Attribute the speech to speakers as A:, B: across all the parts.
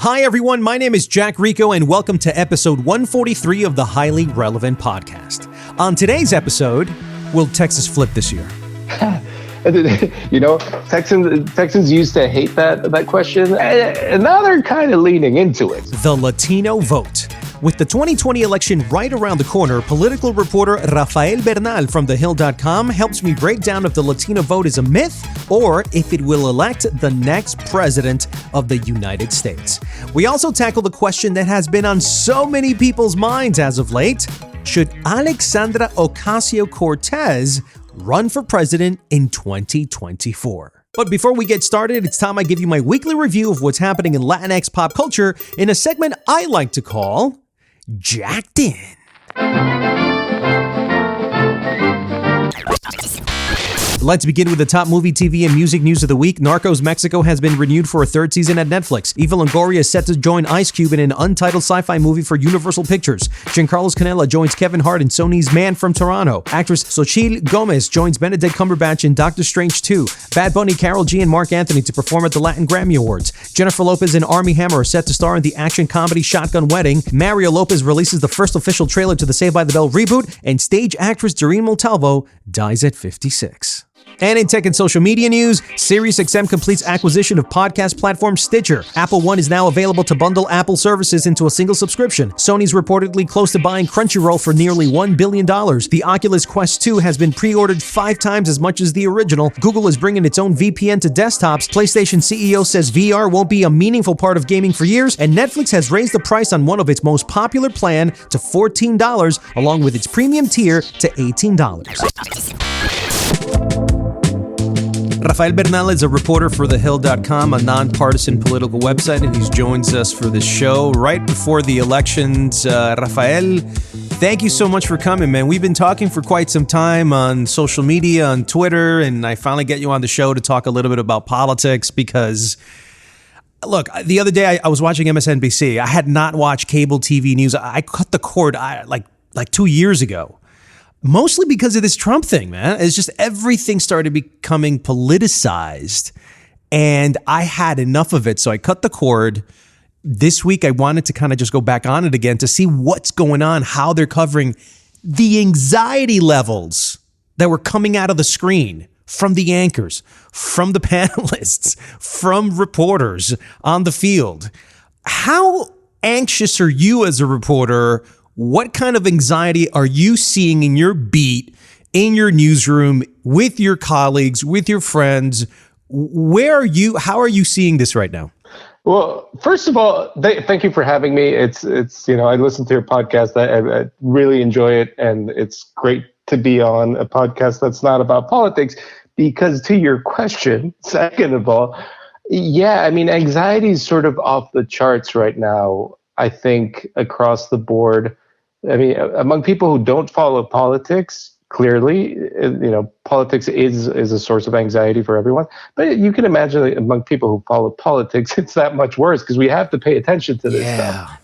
A: Hi, everyone. My name is Jack Rico, and welcome to episode 143 of the Highly Relevant Podcast. On today's episode, will Texas flip this year?
B: You know, Texans used to hate that question, and now they're kind of leaning into it.
A: The Latino vote. With the 2020 election right around the corner, political reporter Rafael Bernal from TheHill.com helps me break down if the Latino vote is a myth or if it will elect the next president of the United States. We also tackle the question that has been on so many people's minds as of late. Should Alexandra-Ocasio Cortés run for president in 2024? But before we get started, it's time I give you my weekly review of what's happening in Latinx pop culture in a segment I like to call Jacked In. Let's begin with the top movie, TV, and music news of the week. Narcos Mexico has been renewed for a third season at Netflix. Eva Longoria is set to join Ice Cube in an untitled sci-fi movie for Universal Pictures. Giancarlo Canella joins Kevin Hart in Sony's Man from Toronto. Actress Xochitl Gomez joins Benedict Cumberbatch in Doctor Strange 2. Bad Bunny, Karol G, and Mark Anthony to perform at the Latin Grammy Awards. Jennifer Lopez and Armie Hammer are set to star in the action comedy Shotgun Wedding. Mario Lopez releases the first official trailer to the Saved by the Bell reboot, and stage actress Doreen Montalvo dies at 56. And in tech and social media news, SiriusXM completes acquisition of podcast platform Stitcher. Apple One is now available to bundle Apple services into a single subscription. Sony's reportedly close to buying Crunchyroll for nearly $1 billion. The Oculus Quest 2 has been pre-ordered 5 times as much as the original. Google is bringing its own VPN to desktops. PlayStation CEO says VR won't be a meaningful part of gaming for years. And Netflix has raised the price on one of its most popular plan to $14, along with its premium tier to $18. Rafael Bernal is a reporter for TheHill.com, a nonpartisan political website, and he joins us for this show right before the elections. Rafael, thank you so much for coming, man. We've been talking for quite some time on social media, on Twitter, and I finally get you on the show to talk a little bit about politics because, look, the other day I was watching MSNBC. I had not watched cable TV news. I cut the cord like 2 years ago. Mostly because of this Trump thing, man. It's just everything started becoming politicized, and I had enough of it, so I cut the cord. This week, I wanted to kind of just go back on it again to see what's going on, how they're covering the anxiety levels that were coming out of the screen from the anchors, from the panelists, from reporters on the field. How anxious are you as a reporter? What kind of anxiety are you seeing in your beat, in your newsroom, with your colleagues, with your friends? Where are you? How are you seeing this right now?
B: Well, first of all, thank you for having me. It's I listen to your podcast. I really enjoy it, and it's great to be on a podcast that's not about politics. Because to your question, second of all, yeah, I mean, anxiety is sort of off the charts right now. I think across the board. I mean, among people who don't follow politics, clearly, politics is a source of anxiety for everyone. But you can imagine that among people who follow politics, it's that much worse because we have to pay attention to this stuff.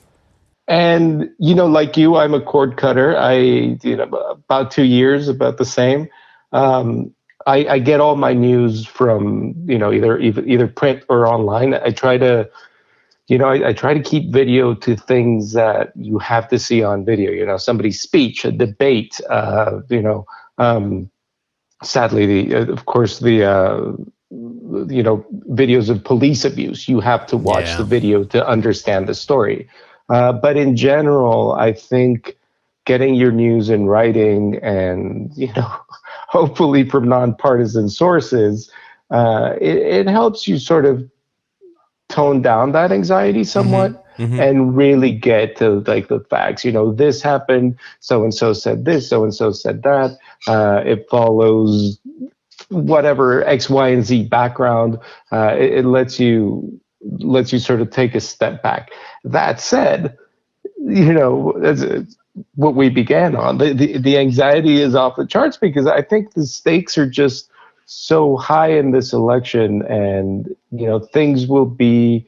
B: And, like you, I'm a cord cutter. About 2 years, about the same. I get all my news from, either print or online. I try to keep video to things that you have to see on video, somebody's speech, a debate, sadly, of course, the videos of police abuse. You have to watch the video to understand the story. But in general, I think getting your news in writing and, hopefully from nonpartisan sources, it helps you sort of tone down that anxiety somewhat and really get to like the facts. This happened, so-and-so said this, so-and-so said that. It follows whatever X, Y, and Z background. It lets you sort of take a step back. That said, that's what we began on. The anxiety is off the charts because I think the stakes are just so high in this election, and things will be.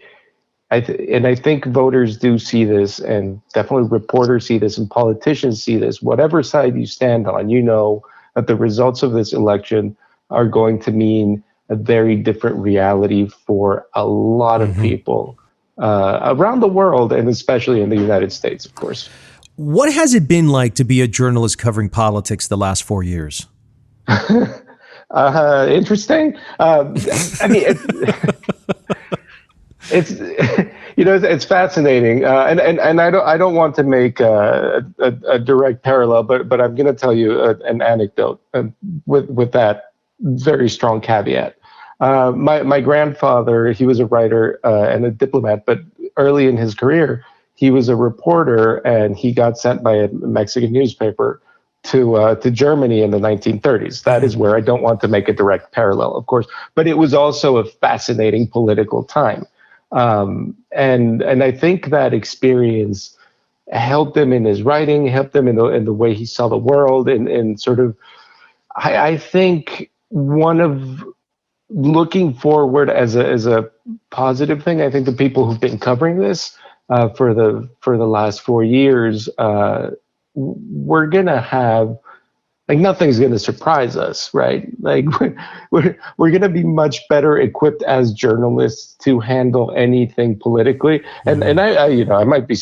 B: I think voters do see this, and definitely reporters see this, and politicians see this. Whatever side you stand on, that the results of this election are going to mean a very different reality for a lot of people. around the world, and especially in the United States, of course.
A: What has it been like to be a journalist covering politics the last 4 years?
B: Interesting. I mean, it's it's fascinating, and I don't want to make a direct parallel, but I'm going to tell you an anecdote with that very strong caveat. My grandfather, he was a writer and a diplomat, but early in his career, he was a reporter, and he got sent by a Mexican newspaper to Germany in the 1930s. That is where I don't want to make a direct parallel, of course, but it was also a fascinating political time. And I think that experience helped him in his writing, helped him in the way he saw the world, and sort of, I think one of looking forward as a positive thing. I think the people who've been covering this for the last 4 years, we're gonna have, like, nothing's going to surprise us, right? Like, we're going to be much better equipped as journalists to handle anything politically. And I might be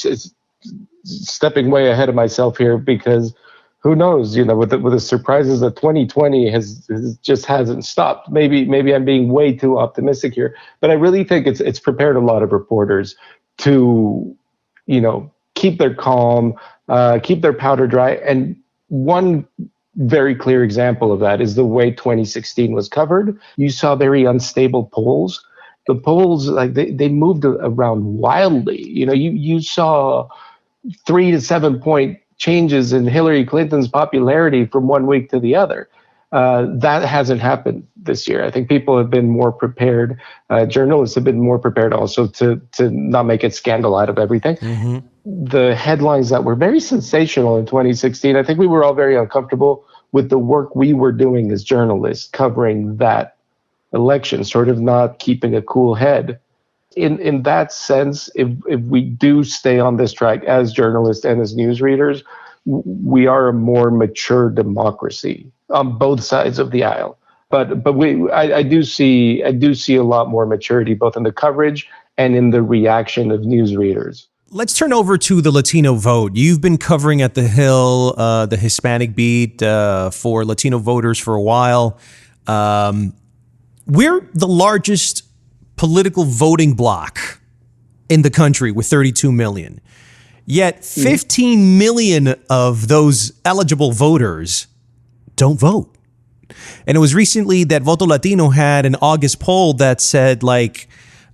B: stepping way ahead of myself here, because who knows, with the surprises that 2020 has just hasn't stopped. Maybe I'm being way too optimistic here, but I really think it's prepared a lot of reporters to, keep their calm, keep their powder dry. And one very clear example of that is the way 2016 was covered. You saw very unstable polls. The polls, like, they moved around wildly. You saw 3 to 7 point changes in Hillary Clinton's popularity from one week to the other. That hasn't happened this year. I think people have been more prepared. Journalists have been more prepared also to not make a scandal out of everything. Mm-hmm. The headlines that were very sensational in 2016, I think we were all very uncomfortable with the work we were doing as journalists covering that election, sort of not keeping a cool head. In that sense, if we do stay on this track as journalists and as newsreaders, we are a more mature democracy on both sides of the aisle. But I do see a lot more maturity, both in the coverage and in the reaction of newsreaders.
A: Let's turn over to the Latino vote. You've been covering at the Hill, the Hispanic beat for Latino voters for a while. We're the largest political voting bloc in the country with 32 million. Yet 15 million of those eligible voters don't vote. And it was recently that Voto Latino had an August poll that said like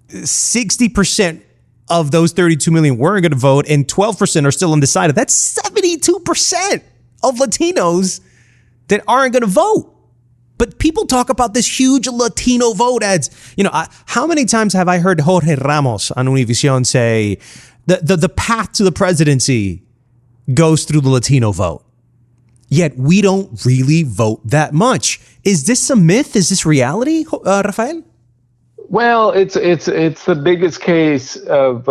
A: 60% of those 32 million weren't going to vote and 12% are still undecided. That's 72% of Latinos that aren't going to vote. But people talk about this huge Latino vote as, how many times have I heard Jorge Ramos on Univision say the path to the presidency goes through the Latino vote? Yet we don't really vote that much. Is this a myth? Is this reality, Rafael?
B: Well, it's the biggest case of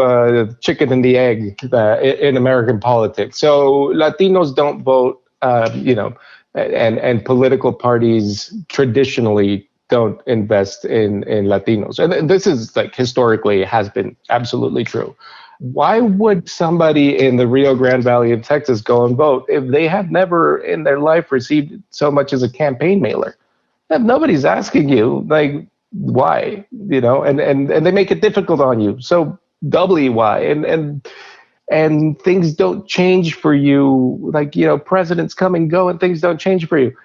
B: chicken and the egg in American politics. So Latinos don't vote, and political parties traditionally don't invest in Latinos. And this is, like, historically has been absolutely true. Why would somebody in the Rio Grande Valley of Texas go and vote if they have never in their life received so much as a campaign mailer? If nobody's asking you, like, why? And they make it difficult on you. So doubly why? And things don't change for you. Like, presidents come and go and things don't change for you.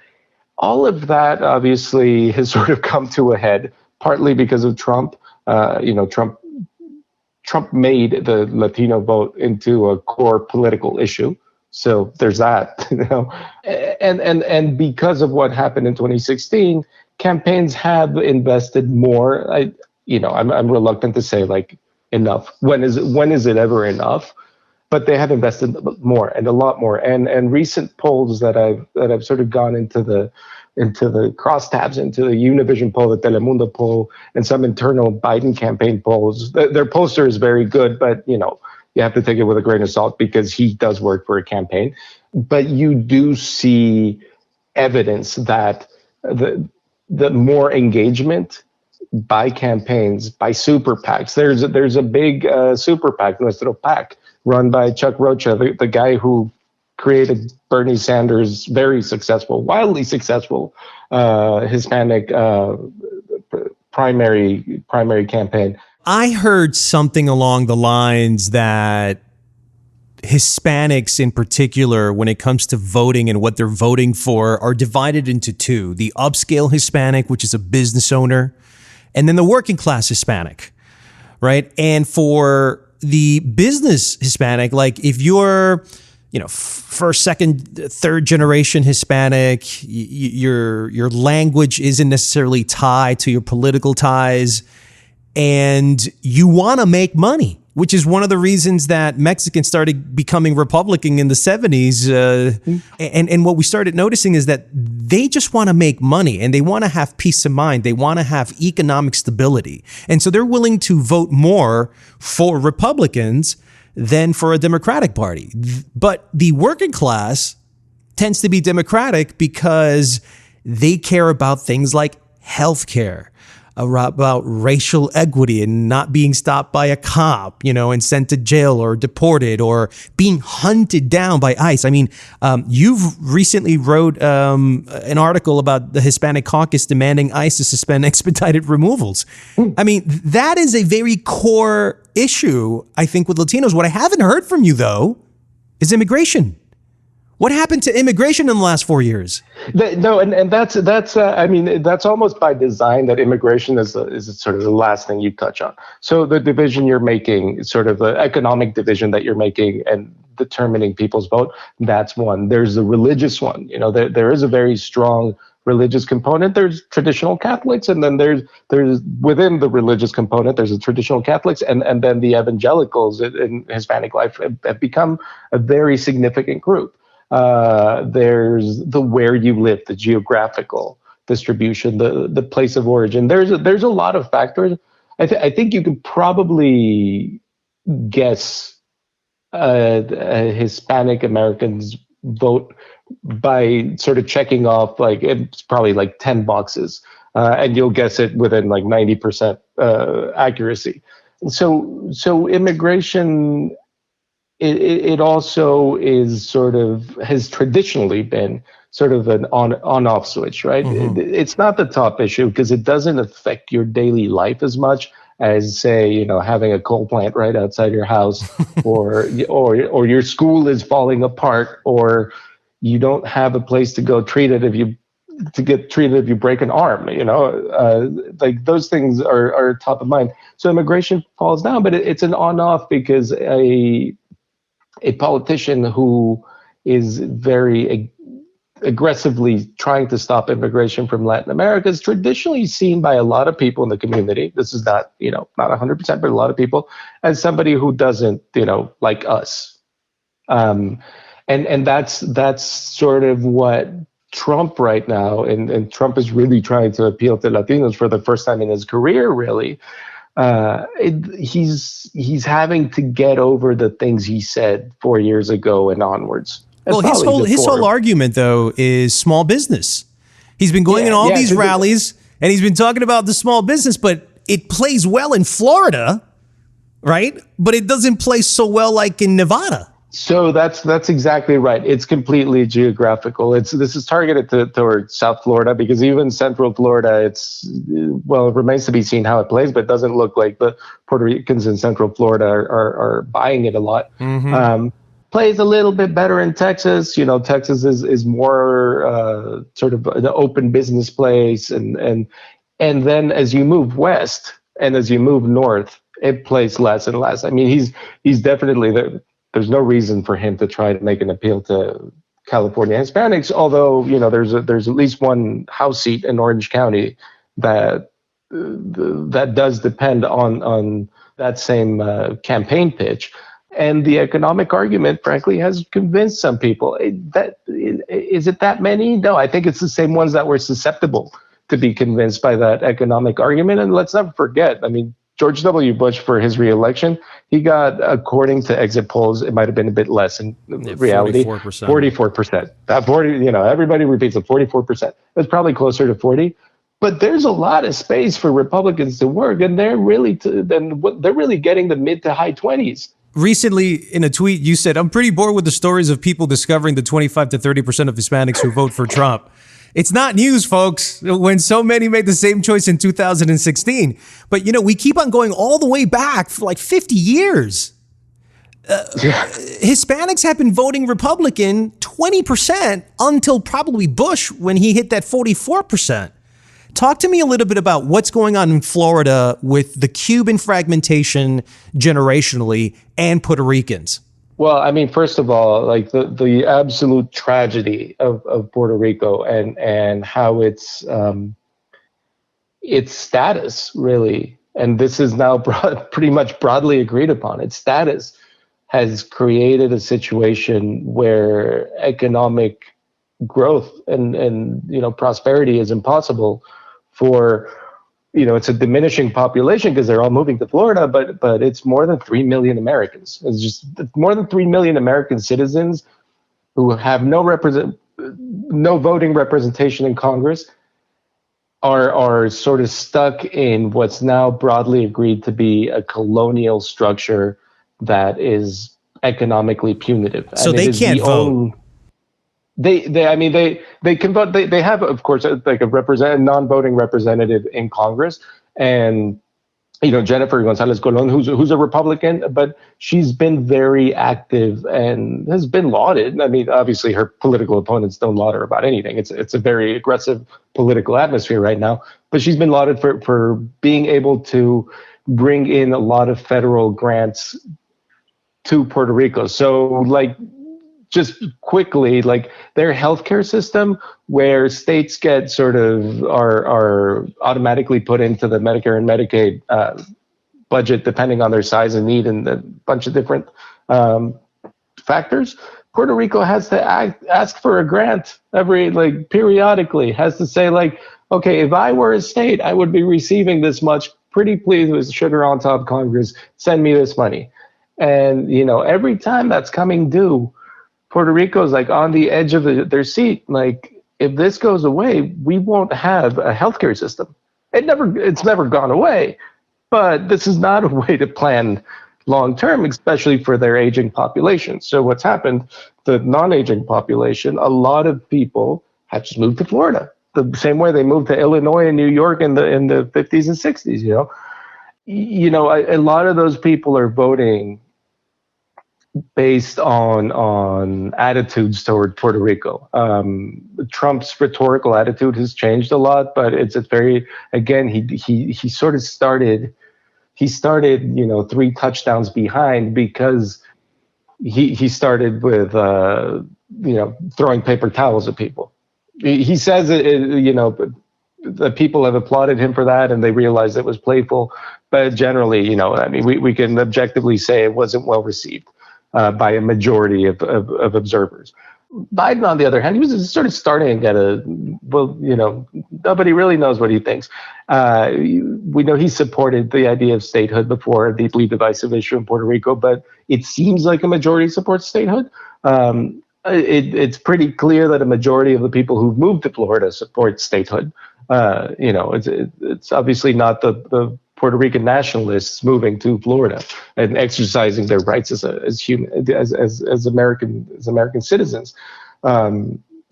B: All of that obviously has sort of come to a head, partly because of Trump. Trump made the Latino vote into a core political issue. So there's that, and because of what happened in 2016, campaigns have invested more. I'm reluctant to say, like, enough. When is it ever enough? But they have invested more and a lot more. And recent polls that I've sort of gone into the crosstabs, into the Univision poll, the Telemundo poll, and some internal Biden campaign polls. Their pollster is very good, but you have to take it with a grain of salt because he does work for a campaign. But you do see evidence that the more engagement by campaigns, by super PACs. There's a big super PAC, Nuestro PAC, run by Chuck Rocha, the guy who created Bernie Sanders' very successful, wildly successful Hispanic primary campaign.
A: I heard something along the lines that Hispanics in particular, when it comes to voting and what they're voting for, are divided into two: the upscale Hispanic, which is a business owner, and then the working class Hispanic, right? And for the business Hispanic, like if you're, first, second, third generation Hispanic, your language isn't necessarily tied to your political ties, and you want to make money, which is one of the reasons that Mexicans started becoming Republican in the 70s. And what we started noticing is that they just want to make money and they want to have peace of mind. They want to have economic stability. And so they're willing to vote more for Republicans than for a Democratic Party. But the working class tends to be Democratic because they care about things like healthcare, about racial equity and not being stopped by a cop, and sent to jail or deported or being hunted down by ICE. I mean, you've recently wrote an article about the Hispanic caucus demanding ICE to suspend expedited removals. I mean, that is a very core issue, I think, with Latinos. What I haven't heard from you, though, is immigration. What happened to immigration in the last 4 years?
B: And that's almost by design, that immigration is sort of the last thing you touch on. So the division you're making, sort of the economic division that you're making and determining people's vote, that's one. There's the religious one. There is a very strong religious component. There's traditional Catholics, and then there's within the religious component, there's the traditional Catholics, and then the evangelicals in Hispanic life have become a very significant group. There's the where you live, the geographical distribution, the place of origin. There's a lot of factors. I think you could probably guess Hispanic Americans vote by sort of checking off, like it's probably like 10 boxes, and you'll guess it within like 90% accuracy. So immigration. It also is has traditionally been sort of an on-off switch, right? Mm-hmm. It's not the top issue because it doesn't affect your daily life as much as, say, having a coal plant right outside your house, or your school is falling apart, or you don't have a place to go get treated if you break an arm. Like those things are top of mind. So immigration falls down, but it's an on-off because a politician who is very aggressively trying to stop immigration from Latin America is traditionally seen by a lot of people in the community. This is not 100%, but a lot of people, as somebody who doesn't, like us. And that's sort of what Trump right now, and Trump is really trying to appeal to Latinos for the first time in his career, really. He's having to get over the things he said 4 years ago and onwards.
A: Well, his whole argument, though, is small business. He's been going in all these rallies, and he's been talking about the small business, but it plays well in Florida, right? But it doesn't play so well like in Nevada.
B: So that's exactly right. It's completely geographical. This is targeted towards South Florida, because even Central Florida, it remains to be seen how it plays, but it doesn't look like the Puerto Ricans in Central Florida are buying it a lot. Mm-hmm. Plays a little bit better in Texas. Texas is more sort of an open business place, and then as you move west and as you move north, it plays less and less. I mean, he's definitely there. There's no reason for him to try to make an appeal to California Hispanics, although there's at least one House seat in Orange County that does depend on that same campaign pitch. And the economic argument, frankly, has convinced some people. Is it that many? No, I think it's the same ones that were susceptible to be convinced by that economic argument. And let's not forget, I mean, George W. Bush, for his reelection, he got, according to exit polls, it might have been a bit less in reality. 44%. That 40, everybody repeats it, 44%. It was probably closer to 40. But there's a lot of space for Republicans to work, and they're really getting the mid to high 20s.
A: Recently, in a tweet, you said, "I'm pretty bored with the stories of people discovering the 25 to 30% of Hispanics who vote for Trump." It's not news, folks, when so many made the same choice in 2016. But, we keep on going all the way back for like 50 years. Hispanics have been voting Republican 20% until probably Bush when he hit that 44%. Talk to me a little bit about what's going on in Florida with the Cuban fragmentation generationally and Puerto Ricans.
B: Well, I mean, first of all, like the absolute tragedy of Puerto Rico and how its status really, and this is now pretty much broadly agreed upon, its status has created a situation where economic growth and prosperity is impossible for, it's a diminishing population because they're all moving to Florida, but it's more than 3 million Americans. It's more than 3 million American citizens who have no voting representation in Congress are sort of stuck in what's now broadly agreed to be a colonial structure that is economically punitive.
A: So and they can't vote.
B: They can vote. They have, of course, like a non-voting representative in Congress, and Jennifer Gonzalez Colon, who's a Republican, but she's been very active and has been lauded. I mean, obviously, her political opponents don't laud her about anything. It's a very aggressive political atmosphere right now, but she's been lauded for being able to bring in a lot of federal grants to Puerto Rico. So, like, just quickly, like their healthcare system, where states get sort of are automatically put into the Medicare and Medicaid budget, depending on their size and need and a bunch of different factors. Puerto Rico has to ask for a grant periodically, has to say okay, if I were a state, I would be receiving this much. Pretty please, with sugar on top, Congress, send me this money. And, every time that's coming due, Puerto Rico's on the edge of their seat. Like, if this goes away, we won't have a healthcare system. It's never gone away, but this is not a way to plan long term, especially for their aging population. So what's happened, the non-aging population, a lot of people have just moved to Florida, the same way they moved to Illinois and New York in the 50s and 60s. A lot of those people are voting based on attitudes toward Puerto Rico. Trump's rhetorical attitude has changed a lot, but it's a very, again, he sort of started 3 touchdowns behind because he started with throwing paper towels at people. He says the people have applauded him for that and they realized it was playful, but generally, we can objectively say it wasn't well received by a majority of observers. Biden, on the other hand, he was sort of starting at nobody really knows what he thinks. We know he supported the idea of statehood before, a deeply divisive issue in Puerto Rico, but it seems like a majority supports statehood. It's pretty clear that a majority of the people who've moved to Florida support statehood. It's obviously not the Puerto Rican nationalists moving to Florida and exercising their rights as American citizens.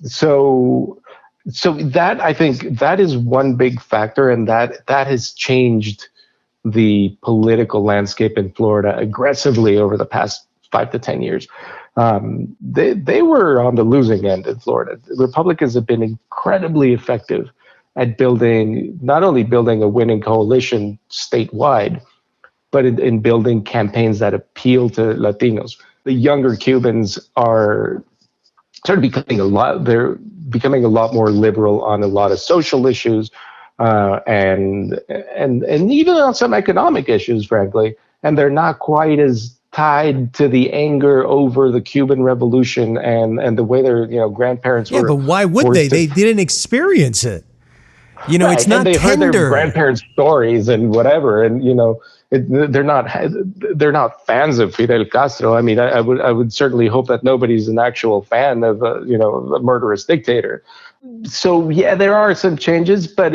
B: So that, I think, that is one big factor, and that has changed the political landscape in Florida aggressively over the past 5 to 10 years. They were on the losing end in Florida. Republicans have been incredibly effective at not only building a winning coalition statewide, but in building campaigns that appeal to Latinos. The younger Cubans are sort of becoming a lot more liberal on a lot of social issues, and even on some economic issues, frankly. And they're not quite as tied to the anger over the Cuban Revolution and the way their grandparents were.
A: Yeah, but why would they? They didn't experience it.
B: Right.
A: It's not
B: and they
A: tender.
B: heard their grandparents' stories and whatever, and they're not fans of Fidel Castro. I mean, I would certainly hope that nobody's an actual fan of a murderous dictator. So yeah, there are some changes, but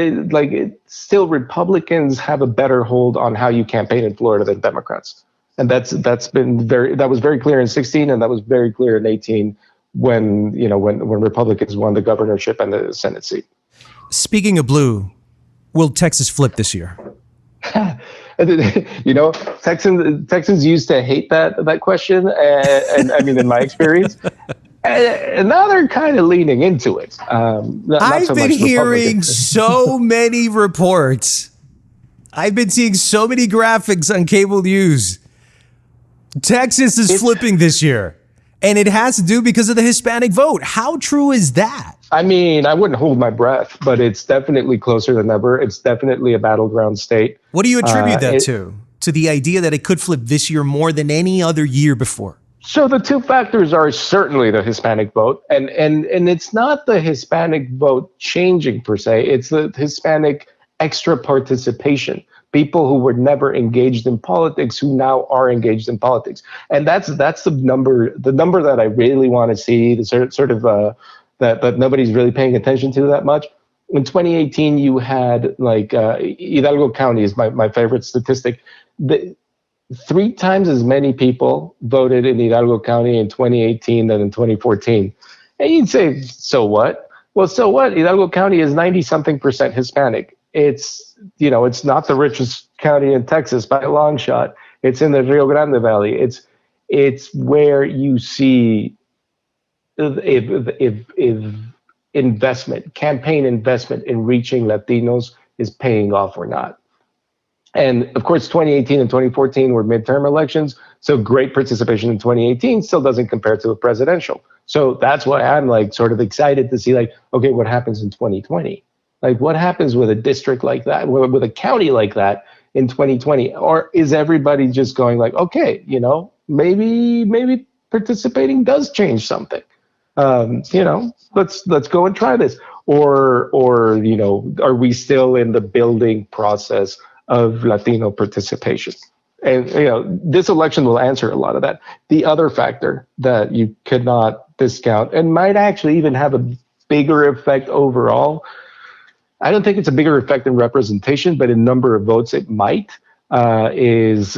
B: still Republicans have a better hold on how you campaign in Florida than Democrats, and that was very clear in 16, and that was very clear in 18 when Republicans won the governorship and the Senate seat.
A: Speaking of blue, will Texas flip this year?
B: Texans used to hate that question, and I mean, in my experience. And now they're kind of leaning into it.
A: I've been hearing so many reports. I've been seeing so many graphics on cable news. Texas is flipping this year, and it has to do because of the Hispanic vote. How true is that?
B: I mean, I wouldn't hold my breath, but it's definitely closer than ever. It's definitely a battleground state.
A: What do you attribute that to? To the idea that it could flip this year more than any other year before?
B: So the two factors are certainly the Hispanic vote, and it's not the Hispanic vote changing per se. It's the Hispanic extra participation. People who were never engaged in politics who now are engaged in politics, and that's the number that I really want to see. The sort of that nobody's really paying attention to that much. In 2018, you had Hidalgo County is my favorite statistic. 3 times as many people voted in Hidalgo County in 2018 than in 2014. And you'd say, so what? Well, so what? Hidalgo County is 90-something% Hispanic. It's not the richest county in Texas by a long shot. It's in the Rio Grande Valley. It's where you see if campaign investment in reaching Latinos is paying off or not. And of course, 2018 and 2014 were midterm elections. So great participation in 2018 still doesn't compare to a presidential. So that's why I'm sort of excited to see okay, what happens in 2020? What happens with a district like that, with a county like that in 2020? Or is everybody just going okay, maybe participating does change something. Let's go and try this. Or are we still in the building process of Latino participation? And this election will answer a lot of that. The other factor that you could not discount and might actually even have a bigger effect overall, I don't think it's a bigger effect in representation, but in number of votes it might, is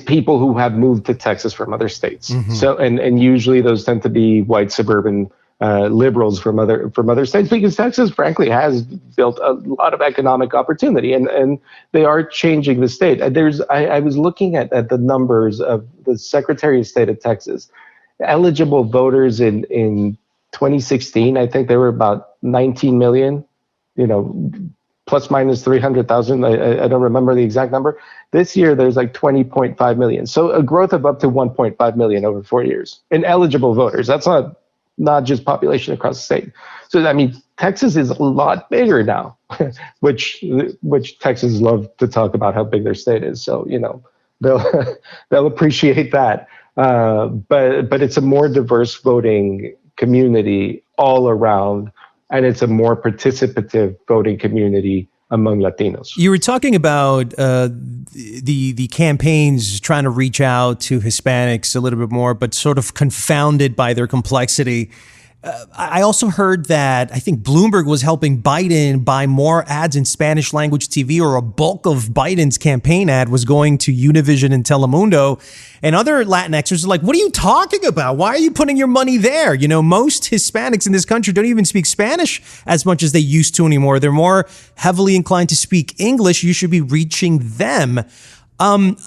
B: people who have moved to Texas from other states. Mm-hmm. So and usually those tend to be white suburban liberals from other states, because Texas, frankly, has built a lot of economic opportunity, and they are changing the state. I was looking at the numbers of the Secretary of State of Texas. Eligible voters in 2016, I think there were about 19 million, plus minus 300,000. I don't remember the exact number. This year, there's 20.5 million. So a growth of up to 1.5 million over 4 years in eligible voters. That's not just population across the state. So, I mean, Texas is a lot bigger now, which Texans love to talk about how big their state is. So, they'll appreciate that. But it's a more diverse voting community all around, and it's a more participative voting community among Latinos.
A: You were talking about the campaigns trying to reach out to Hispanics a little bit more, but sort of confounded by their complexity. I also heard that I think Bloomberg was helping Biden buy more ads in Spanish language TV, or a bulk of Biden's campaign ad was going to Univision and Telemundo. And other Latinxers are like, what are you talking about? Why are you putting your money there? Most Hispanics in this country don't even speak Spanish as much as they used to anymore. They're more heavily inclined to speak English. You should be reaching them.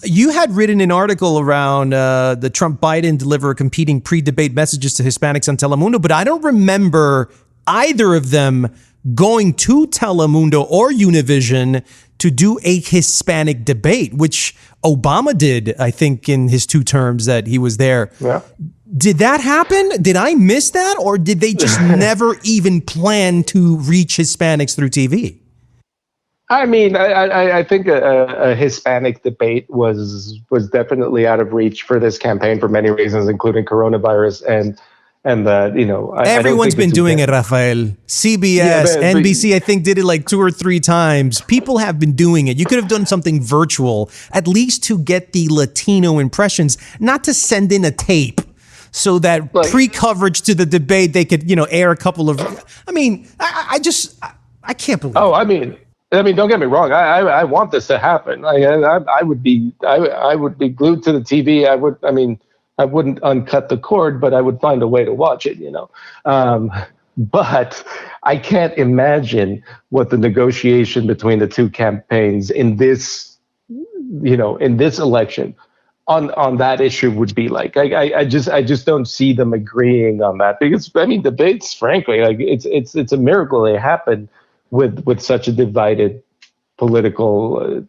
A: You had written an article around the Trump-Biden deliver competing pre-debate messages to Hispanics on Telemundo, but I don't remember either of them going to Telemundo or Univision to do a Hispanic debate, which Obama did, I think, in his 2 terms that he was there. Yeah. Did that happen? Did I miss that? Or did they just never even plan to reach Hispanics through TV?
B: I mean, I think a Hispanic debate was definitely out of reach for this campaign for many reasons, including coronavirus and that,
A: everyone's been doing it, Rafael. CBS, NBC, I think did it 2 or 3 times. People have been doing it. You could have done something virtual, at least to get the Latino impressions, not to send in a tape. so that pre-coverage to the debate, they could, air a couple of, I can't believe
B: it. I mean, don't get me wrong. I want this to happen. I would be glued to the TV. I wouldn't uncut the cord, but I would find a way to watch it, But I can't imagine what the negotiation between the two campaigns in this election on that issue would be like. I just don't see them agreeing on that, because debates, frankly, it's a miracle they happen with such a divided political.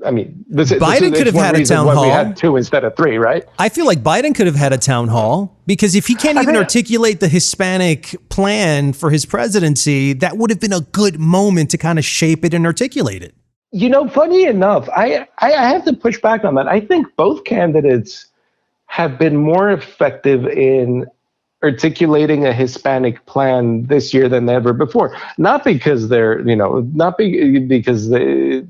A: Biden could have had a town hall.
B: We had 2 instead of 3, right?
A: I feel like Biden could have had a town hall, because if he can't even articulate the Hispanic plan for his presidency, that would have been a good moment to kind of shape it and articulate it.
B: Funny enough, I have to push back on that. I think both candidates have been more effective in articulating a Hispanic plan this year than ever before. Not because they're, because they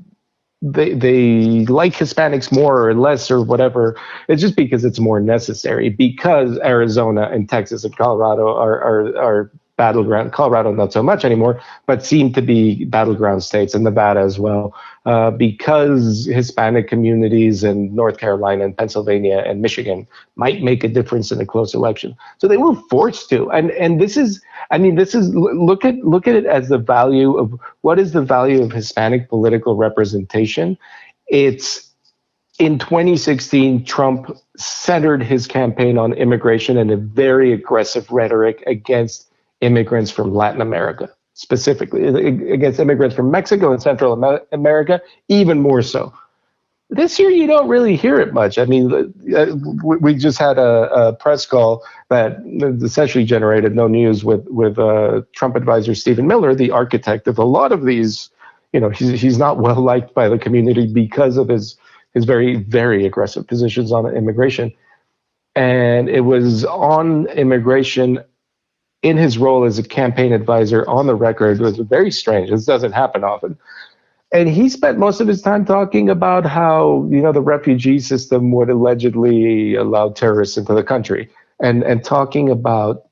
B: like Hispanics more or less or whatever. It's just because it's more necessary, because Arizona and Texas and Colorado are battleground. Colorado not so much anymore, but seem to be battleground states, and Nevada as well, because Hispanic communities in North Carolina and Pennsylvania and Michigan might make a difference in a close election. So they were forced to, and this is look at it as the value of, what is the value of Hispanic political representation? It's, in 2016, Trump centered his campaign on immigration and a very aggressive rhetoric against immigrants from Latin America, specifically against immigrants from Mexico and Central America, even more so. This year, you don't really hear it much. We just had a press call that essentially generated no news with Trump advisor Stephen Miller, the architect of a lot of these. He's not well liked by the community because of his very, very aggressive positions on immigration. And it was on immigration in his role as a campaign advisor on the record. It was very strange. This doesn't happen often. And he spent most of his time talking about how, the refugee system would allegedly allow terrorists into the country, and talking about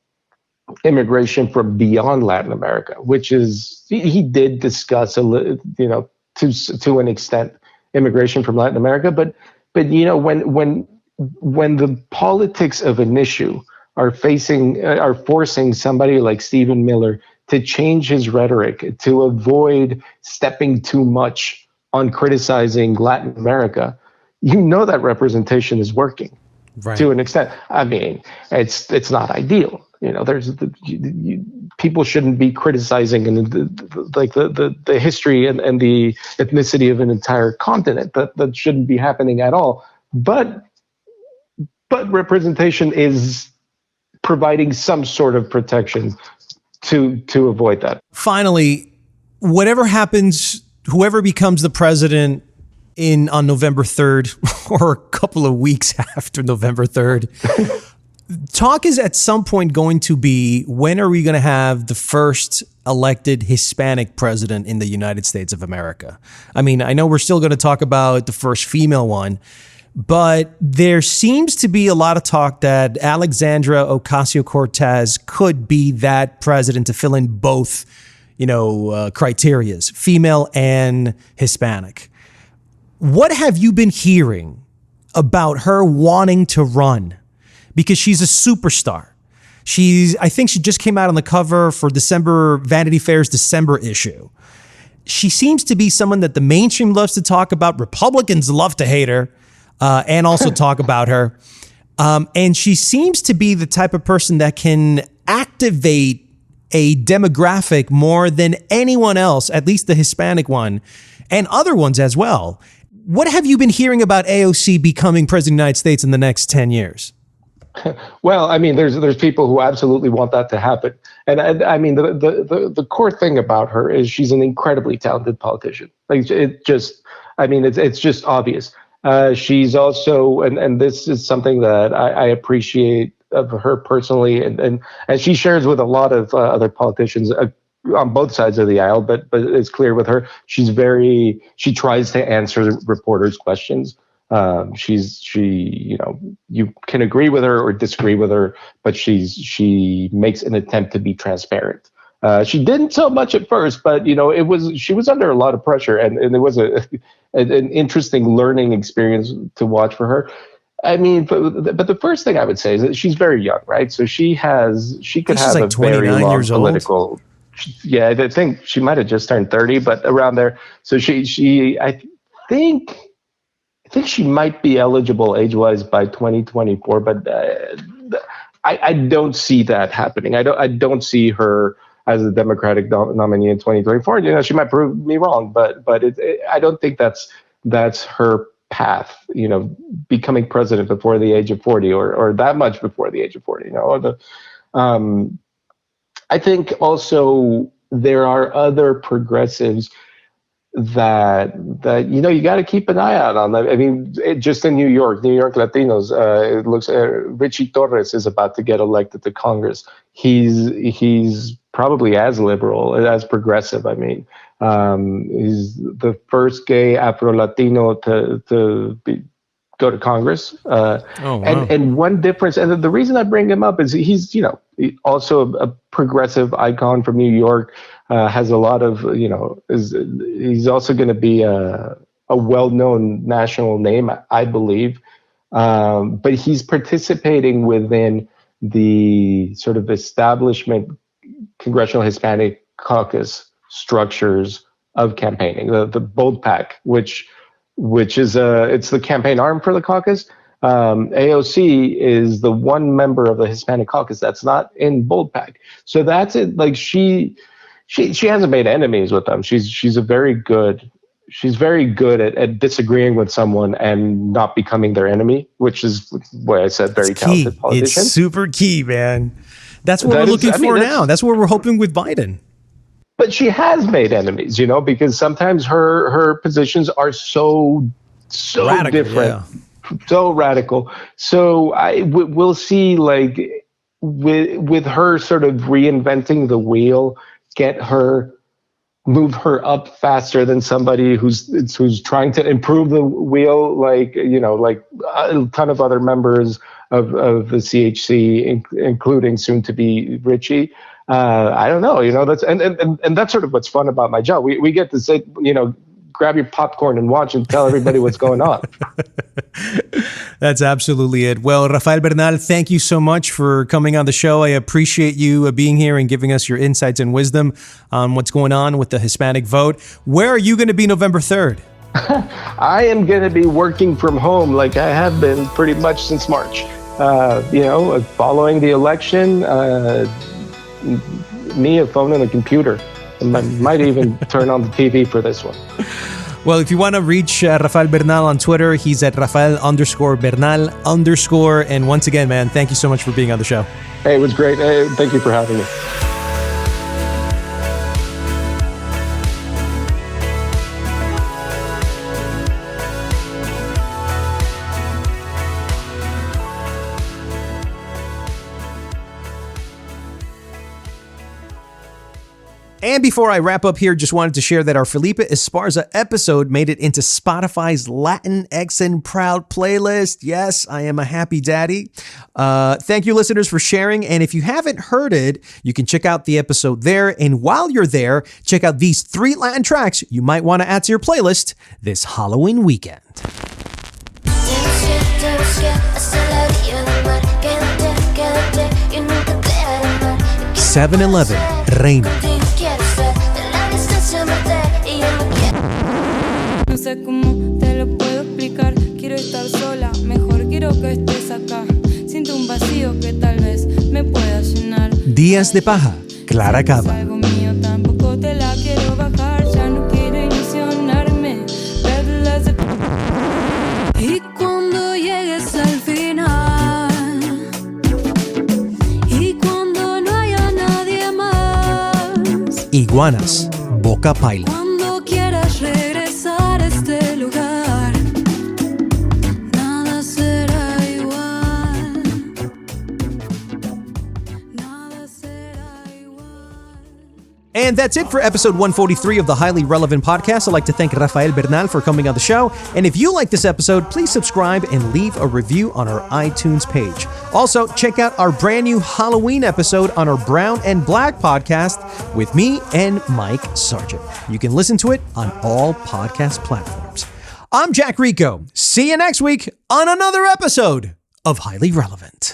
B: immigration from beyond Latin America, which is, he did discuss to an extent immigration from Latin America, but when the politics of an issue are forcing somebody like Stephen Miller to change his rhetoric, to avoid stepping too much on criticizing Latin America, that representation is working, right, to an extent. It's not ideal. People shouldn't be criticizing the history and the ethnicity of an entire continent. That shouldn't be happening at all. But representation is providing some sort of protection to avoid that.
A: Finally, whatever happens, whoever becomes the president on November 3rd or a couple of weeks after November 3rd, talk is at some point going to be, when are we going to have the first elected Hispanic president in the United States of America? I know we're still going to talk about the first female one, but there seems to be a lot of talk that Alexandra-Ocasio Cortés could be that president to fill in both, criterias, female and Hispanic. What have you been hearing about her wanting to run? Because she's a superstar. I think she just came out on the cover for Vanity Fair's December issue. She seems to be someone that the mainstream loves to talk about. Republicans love to hate her. And also talk about her. And she seems to be the type of person that can activate a demographic more than anyone else, at least the Hispanic one, and other ones as well. What have you been hearing about AOC becoming president of the United States in the next 10 years?
B: Well, there's people who absolutely want that to happen. And the core thing about her is she's an incredibly talented politician. It's just obvious. She's also, and this is something that I appreciate of her personally, and she shares with a lot of other politicians on both sides of the aisle, but it's clear with her, she tries to answer reporters' questions. You can agree with her or disagree with her, but she makes an attempt to be transparent. She didn't so much at first, but she was under a lot of pressure, and it was an interesting learning experience to watch for her. I mean, but the first thing I would say is that she's very young, right? So she could have
A: like
B: a very
A: 29
B: long
A: years old.
B: political. Yeah, I think she might have just turned 30, but around there. So I think she might be eligible age-wise by 2024, but I don't see that happening. I don't see her as a Democratic nominee in 2024. She might prove me wrong, but I don't think that's her path. Becoming president before the age of 40, or that much before the age of 40. I think also there are other progressives that you got to keep an eye out on. I mean, just in New York Latinos, it looks Richie Torres is about to get elected to Congress. He's probably as liberal, as progressive. I mean, he's the first gay Afro-Latino to go to Congress.
A: Wow.
B: And one difference, and the reason I bring him up is he's also a progressive icon from New York. Has a lot of he's also going to be a well-known national name, I believe. But he's participating within the sort of establishment Congressional Hispanic Caucus structures of campaigning, the Bold PAC, which is it's the campaign arm for the caucus. AOC is the one member of the Hispanic caucus that's not in Bold PAC. So that's it. Like she hasn't made enemies with them. She's very good at disagreeing with someone and not becoming their enemy, which is what I said. Very talented politician.
A: It's super key, man. That's what we're looking for now. That's what we're hoping with Biden.
B: But she has made enemies, because sometimes her positions are so radical, different, so radical. So we'll see, like with her sort of reinventing the wheel, move her up faster than somebody who's trying to improve the wheel, like a ton of other members of the CHC, including soon to be Richie. I don't know, that's and that's sort of what's fun about my job. We get to say, grab your popcorn and watch and tell everybody what's going on.
A: That's absolutely it. Well, Rafael Bernal, thank you so much for coming on the show. I appreciate you being here and giving us your insights and wisdom on what's going on with the Hispanic vote. Where are you going to be November 3rd?
B: I am going to be working from home like I have been pretty much since March. Following the election, me, a phone, and a computer. I might even turn on the TV for this one.
A: Well, if you want to reach Rafael Bernal on Twitter, he's at Rafael_Bernal_. And once again, man, thank you so much for being on the show.
B: Hey, it was great. Hey, thank you for having me.
A: And before I wrap up here, just wanted to share that our Felipe Esparza episode made it into Spotify's Latin X and Proud playlist. Yes, I am a happy daddy. Thank you, listeners, for sharing. And if you haven't heard it, you can check out the episode there. And while you're there, check out these 3 Latin tracks you might want to add to your playlist this Halloween weekend. 7-Eleven, Reina.
C: No sé cómo te lo puedo explicar. Quiero estar sola, mejor quiero que estés acá. Siento un vacío que tal vez me pueda llenar.
A: Días de paja, Clara Cava.
C: Algo mío, tampoco te la quiero bajar. Ya no quiero ilusionarme. Y cuando llegues al final, y cuando no haya nadie más,
A: Iguanas, Boca Paila.
C: cuando quieras regresar a este lugar, nada será igual. Nada será igual.
A: And that's it for episode 143 of the Highly Relevant Podcast. I'd like to thank Rafael Bernal for coming on the show. And if you like this episode, please subscribe and leave a review on our iTunes page. Also, check out our brand new Halloween episode on our Brown and Black podcast with me and Mike Sargent. You can listen to it on all podcast platforms. I'm Jack Rico. See you next week on another episode of Highly Relevant.